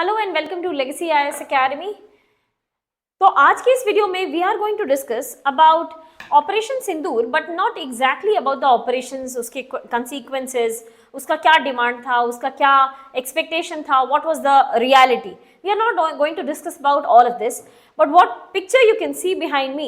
Hello and welcome to Legacy IAS Academy. तो आज के इस वीडियो में we are going to discuss about Operation Sindoor, but not exactly about the operations, उसके consequences, उसका क्या डिमांड था, उसका क्या एक्सपेक्टेशन था, what was the reality. We are not going to discuss about all of this, but what picture you can see behind me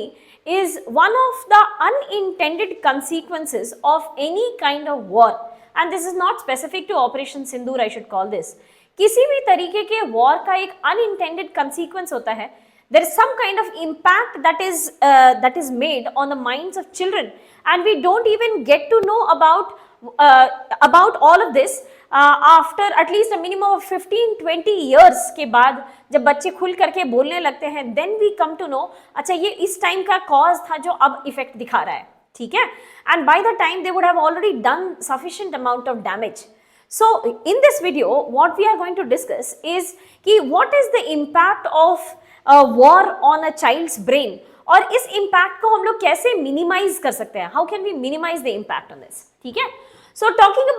is one of the unintended consequences of any kind of war, and this is not specific to Operation Sindoor, I should call this. किसी भी तरीके के war का एक unintended consequence होता है. There is some kind of impact that is made on the minds of children, and we don't even get to know about all of this after at least a minimum of 15-20 years के बाद, जब बच्चे खुल करके बोलने लगते हैं, then we come to know अच्छा ये इस टाइम का कॉज था जो अब इफेक्ट दिखा रहा है. ठीक है, and by the time they would have already done sufficient amount of damage. So in this video what we are going to discuss is कि what is the impact of war on a child's brain, और इस impact को हम लोग कैसे minimize कर सकते हैं, how can we minimize the impact on this. ठीक है, so talking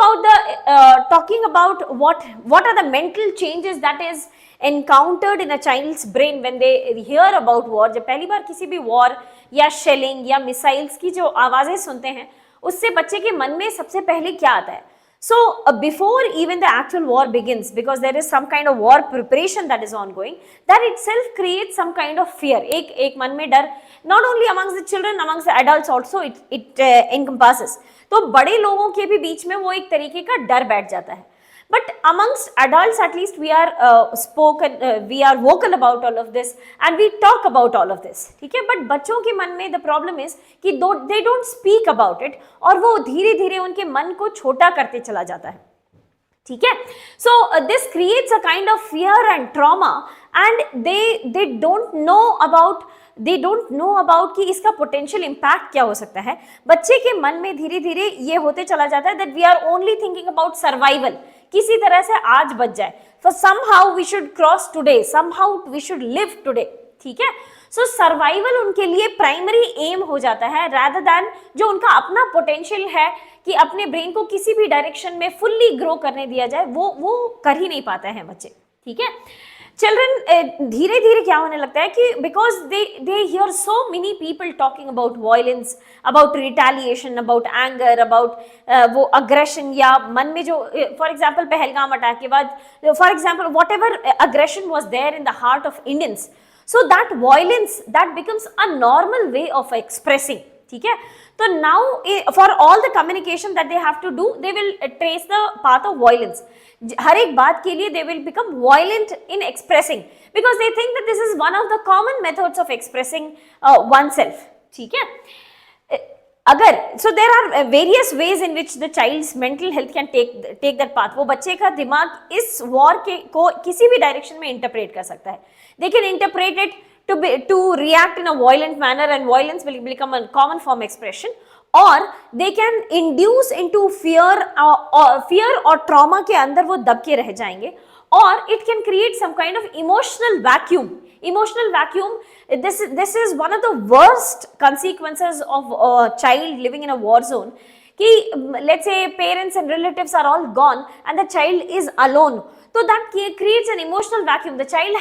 about what are the mental changes that is encountered in a child's brain when they hear about war. जब पहली बार किसी भी war या shelling या missiles की जो आवाजें सुनते हैं, उससे बच्चे के मन में सबसे पहले क्या आता है. So before even the actual war begins, because there is some kind of war preparation that is ongoing, that itself creates some kind of fear. एक मन में डर, not only amongst the children, amongst the adults also it encompasses. तो बड़े लोगों के भी बीच में वो एक तरीके का डर बैठ जाता है. But amongst adults at least we are vocal about all of this and we talk about all of this. ठीक है, but बच्चों के मन में the problem is कि they don't speak about it, और वो धीरे धीरे उनके मन को छोटा करते चला जाता है. ठीक है, so this creates a kind of fear and trauma, and they don't know about कि इसका potential impact क्या हो सकता है. बच्चे के मन में धीरे धीरे ये होते चला जाता है that we are only thinking about survival, किसी तरह से आज बच जाए, for somehow we should cross today, somehow we should live today. ठीक है, so survival उनके लिए प्राइमरी एम हो जाता है, rather than जो उनका अपना पोटेंशियल है कि अपने ब्रेन को किसी भी डायरेक्शन में फुल्ली ग्रो करने दिया जाए, वो कर ही नहीं पाते हैं बच्चे. ठीक है, चिल्ड्रन धीरे धीरे क्या होने लगता है कि because they here so many people talking about violence, about retaliation, about anger, about वो अग्रेशन, या मन में जो फॉर एग्जाम्पल पहलगाम अटैक के बाद for example whatever aggression was there in the heart of Indians, so that violence that becomes a normal way of expressing. ठीक है, तो now for all the communication that they have to do, they will trace the path of violence. हर एक बात के लिए they will become violent in expressing because they think that this is one of the common methods of expressing oneself. ठीक है, अगर so there are various ways in which the child's mental health can take that path. वो बच्चे का दिमाग इस war को किसी भी डायरेक्शन में इंटरप्रेट कर सकता है. They can interpret it to react in a violent manner, and violence will become a common form expression, or they can induce into fear or trauma के अंदर वो दब के रह जाएंगे, or it can create some kind of emotional vacuum. This is one of the worst consequences of a child living in a war zone. कि let's say parents and relatives are all gone and the child is alone, so that creates an emotional vacuum. The child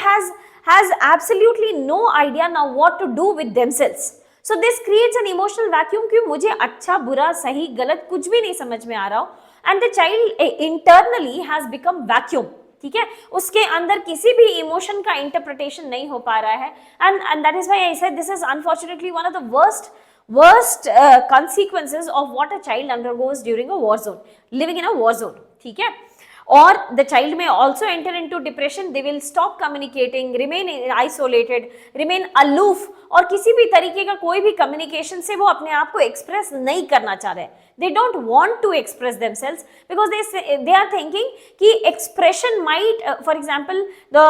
has absolutely no idea now what to do with themselves. So this creates an emotional vacuum कि मुझे अच्छा बुरा सही गलत कुछ भी नहीं समझ में आ रहा हो, and the child internally has become vacuum. ठीक है, उसके अंदर किसी भी इमोशन का इंटरप्रिटेशन नहीं हो पा रहा है, and that is why I said this is unfortunately one of the worst consequences of what a child undergoes during a war zone, living in a war zone. ठीक है, or the child may also enter into depression. They will stop communicating, remain isolated, remain aloof, और किसी भी तरीके का कोई भी communication से वो अपने आप को एक्सप्रेस नहीं करना चाह रहे. They don't want to express themselves because they are thinking कि expression might, for example, the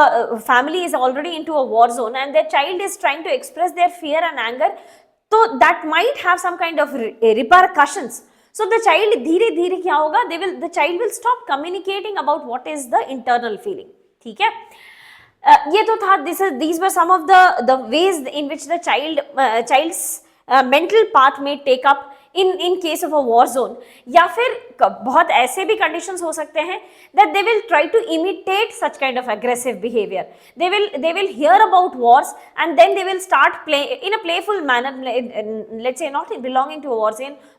family is already into a war zone and their child is trying to express their fear and anger, so that might have some kind of repercussions. So the child धीरे धीरे क्या होगा, the child will stop communicating about what is the internal feeling. ठीक है, ये तो था, these were some of the ways in which the child's mental path may take up in case of a war zone, या फिर बहुत ऐसे भी conditions हो सकते हैं that they will try to imitate such kind of aggressive behavior. They will hear about wars and then they will start play in a playful manner. Let's say not belonging to a war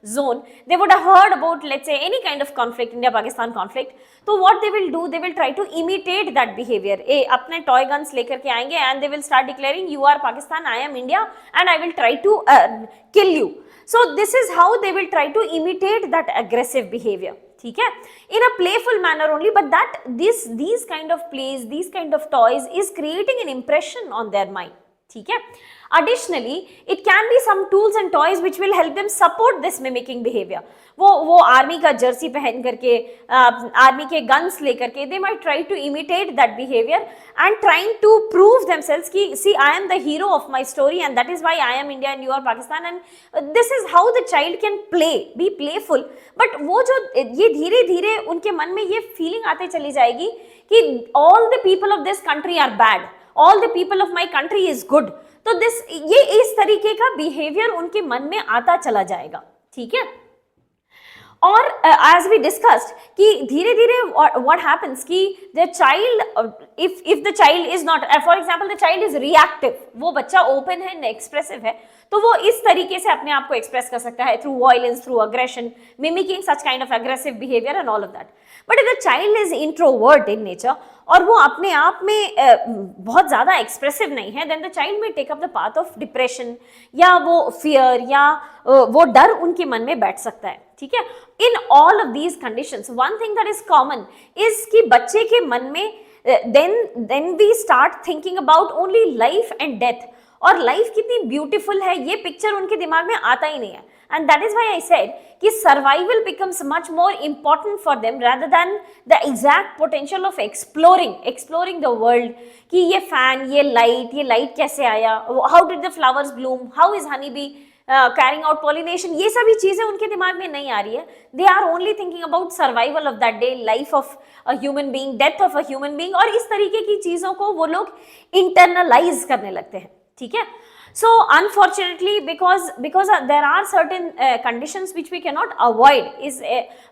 zone, they would have heard about, let's say, any kind of conflict, India-Pakistan conflict. So what they will do, they will try to imitate that behavior. अपने toy guns लेकर के आएंगे and they will start declaring, you are Pakistan, I am India, and I will try to kill you. So this is how they will try to imitate that aggressive behavior. ठीक है, in a playful manner only, but that these kind of plays, these kind of toys is creating an impression on their mind. ठीक है. Additionally, it can be some tools and toys which will help them support this mimicking behavior. वो army का Jersey पहन करके, army के guns लेकर के, they might try to imitate that behavior and trying to prove themselves कि see, I am the hero of my story and that is why I am India and you are Pakistan, and this is how the child can play, be playful. But वो जो ये धीरे धीरे उनके मन में ये feeling आते चली जाएगी कि all the people of this country are bad, all the people of my country is good. तो ये इस तरीके का बिहेवियर उनके मन में आता चला जाएगा. ठीक है. और as we discussed कि धीरे धीरे what happens कि the child, if the child is not, for example the child is reactive, वो बच्चा open है, expressive है, तो वो इस तरीके से अपने आप को express कर सकता है through violence, through aggression, mimicking such kind of aggressive behavior and all of that. But if the child is introvert in nature और वो अपने आप में बहुत ज़्यादा expressive नहीं है, then the child may take up the path of depression, या वो fear, या वो डर उनके मन में बैठ सकता है. ठीक है. In all of these conditions, one thing that is common is कि बच्चे के मन में then we start thinking about only life and death, और लाइफ कितनी ब्यूटीफुल है ये पिक्चर उनके दिमाग में आता ही नहीं है. And that is why I said कि survival becomes much more important for them rather than the exact potential of exploring the world. कि ये फैन, ये लाइट कैसे आया, how did the flowers bloom, how is honeybee carrying out pollination, ये सभी चीजें उनके दिमाग में नहीं आ रही है. They are only thinking about survival of that day, life of a human being, death of a human being, और इस तरीके की चीजों को वो लोग internalize करने लगते हैं. ठीक है. So unfortunately, because there are certain conditions which we cannot avoid, is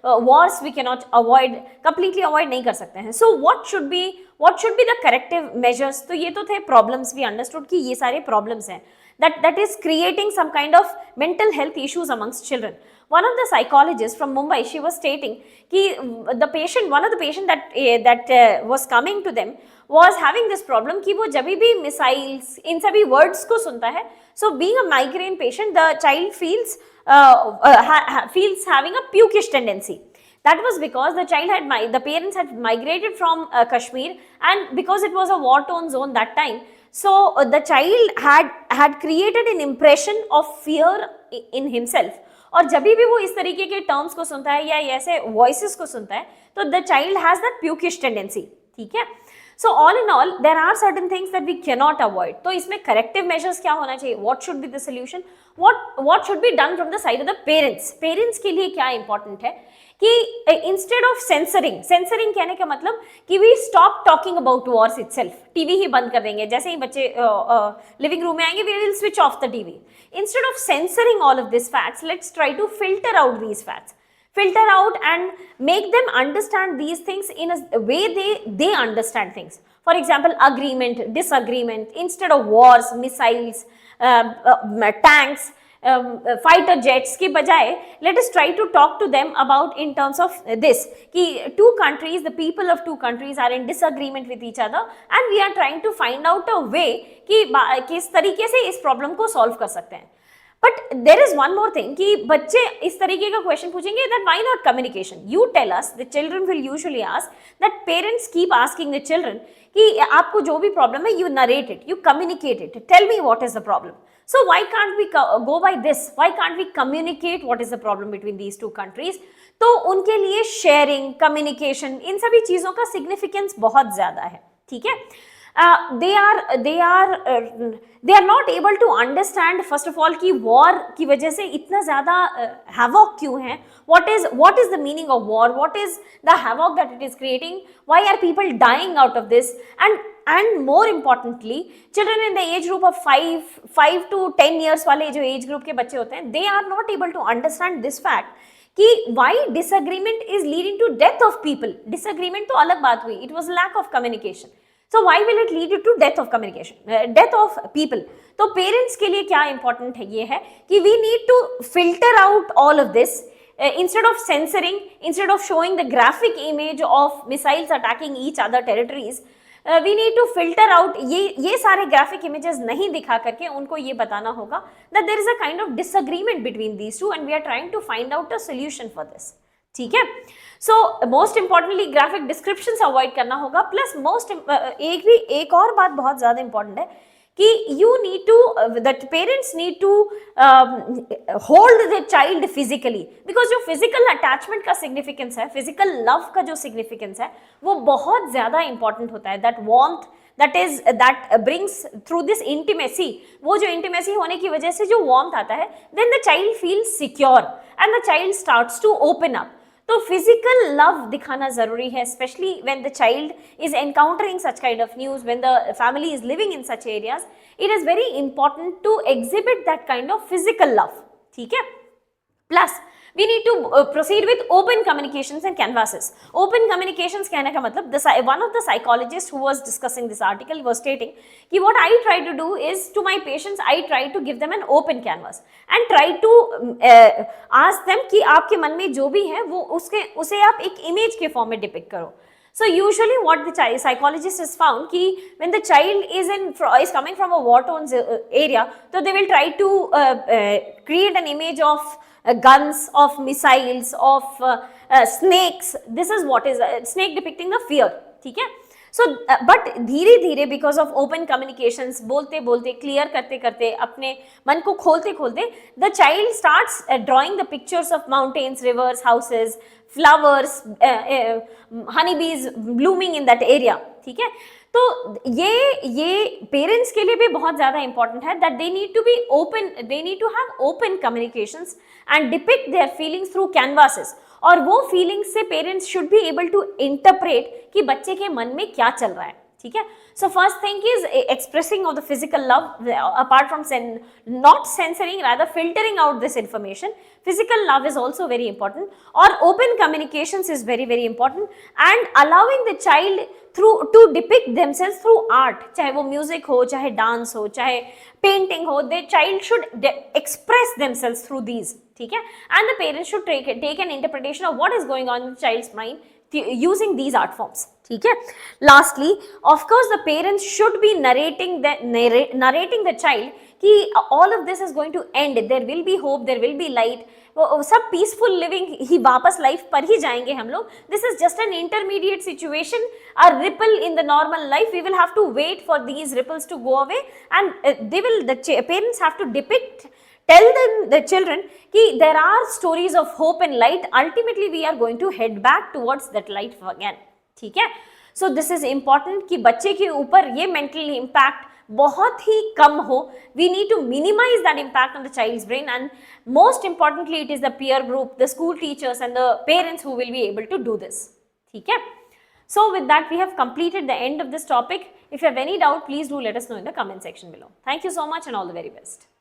wars we cannot avoid, completely avoid नहीं कर सकते हैं. So what should be the corrective measures? तो ये तो थे problems, we understood कि ये सारे problems हैं that is creating some kind of mental health issues amongst children. One of the psychologists from Mumbai, she was stating कि one of the patient that was coming to them was having this problem कि वो जब भी missiles, इन सभी words को सुनता है. So being a migraine patient, the child feels having a pukish tendency. That was because the parents had migrated from Kashmir, and because it was a war-torn zone that time, so the child had created an impression of fear in himself. और जब भी वो इस तरीके के terms को सुनता है या ऐसे वॉइसेस को सुनता है, तो the child has that pukish tendency. ठीक है. So all in all there are certain things that we can not avoid. तो इसमें करेक्टिव मेजर्स क्या होना चाहिए, what should be the solution, what should be done from the side of the parents के लिए क्या इंपॉर्टेंट है कि इंस्टेड ऑफ सेंसरिंग कहने का मतलब कि we stop talking about wars itself, TV ही बंद कर देंगे. जैसे ही बच्चे लिविंग रूम में आएंगे, we will switch off the TV. Instead of censoring all of these facts, let's try to filter out these facts. Filter out and make them understand these things in a way they understand things. For example, agreement, disagreement, instead of wars, missiles, tanks, fighter jets के बजाय let us try to talk to them about in terms of this कि two countries, the people of two countries are in disagreement with each other and we are trying to find out a way कि किस तरीके से इस problem को solve कर सकते हैं. But there is one more thing कि बच्चे इस तरीके का क्वेश्चन पूछेंगे that why not communication? You tell us, the children will usually ask that parents keep asking the children कि आपको जो भी प्रॉब्लम है, you narrate it, you communicate it, tell me what is the problem. So why can't we go by this? Why can't we communicate what is the problem between these two countries? तो उनके लिए sharing, communication, इन सभी चीज़ों का significance बहुत ज़्यादा है. ठीक है. They are not able to understand first of all कि war की वजह से इतना ज़्यादा havoc क्यों है, what is the meaning of war, what is the havoc that it is creating, why are people dying out of this, and and more importantly children in the age group of 5 to 10 years वाले जो age group के बच्चे होते हैं, they are not able to understand this fact कि why disagreement is leading to death of people. Disagreement तो अलग बात हुई, it was lack of communication. So why will it lead to death of communication, death of people? तो parents के लिए क्या important है, ये है कि we need to filter out all of this. Instead of censoring, instead of showing the graphic image of missiles attacking each other territories, we need to filter out ये सारे graphic images नहीं दिखा करके उनको ये बताना होगा that there is a kind of disagreement between these two and we are trying to find out a solution for this. ठीक है, so most importantly graphic descriptions avoid करना होगा, plus एक और बात बहुत ज़्यादा important है कि you need to that parents need to hold the child physically, because जो physical attachment का significance है, physical love का जो significance है, वो बहुत ज़्यादा important होता है. that warmth that brings through this intimacy, वो जो intimacy होने की वजह से जो warmth आता है, then the child feels secure and the child starts to open up. तो फिजिकल लव दिखाना जरूरी है, specially when the child is encountering such kind of news, when the family is living in such areas, it is very important to exhibit that kind of physical love. ठीक है, plus we need to proceed with open communications and canvases. Open communications कहने का मतलब one of the psychologists who was discussing this article was stating कि what I try to do is to my patients I try to give them an open canvas and try to ask them कि आपके मन में जो भी है वो उसे आप एक image के form में depict करो. So usually what the psychologist has found कि when the child is coming from a war-torn area, so they will try to create an image of guns, of missiles, of snakes. This is what is snake depicting the fear. ठीक है, so but धीरे धीरे because of open communications, बोलते बोलते clear करते करते अपने मन को खोलते खोलते the child starts drawing the pictures of mountains, rivers, houses, flowers, honeybees blooming in that area. ठीक है, तो ये पेरेंट्स के लिए भी बहुत ज़्यादा इंपॉर्टेंट है that they need to be open, they need to have open communications and depict their feelings through canvases. और वो फीलिंग्स से parents should be able to interpret कि बच्चे के मन में क्या चल रहा है. ठीक है, so first thing is expressing of the physical love apart from not censoring, rather filtering out this information. Physical love is also very important, or open communications is very very important, and allowing the child to depict themselves through art. चाहे वो music हो, चाहे dance हो, चाहे painting हो, the child should express themselves through these. ठीक है, and the parents should take an interpretation of what is going on in the child's mind using these art forms. ठीक है, lastly of course the parents should be narrating the child कि all of this is going to end, there will be hope, there will be light, सब peaceful living ही वापस life पर ही जाएंगे हम लोग. This is just an intermediate situation, a ripple in the normal life. We will have to wait for these ripples to go away and they will the parents have to depict, tell them, the children, कि there are stories of hope and light. Ultimately we are going to head back towards that light again. ठीक है, so this is important कि बच्चे के ऊपर ये mental impact बहुत ही कम हो. We need to minimize that impact on the child's brain, and most importantly it is the peer group, the school teachers and the parents who will be able to do this. ठीक है, so with that we have completed the end of this topic. If you have any doubt, please do let us know in the comment section below. Thank you so much and all the very best.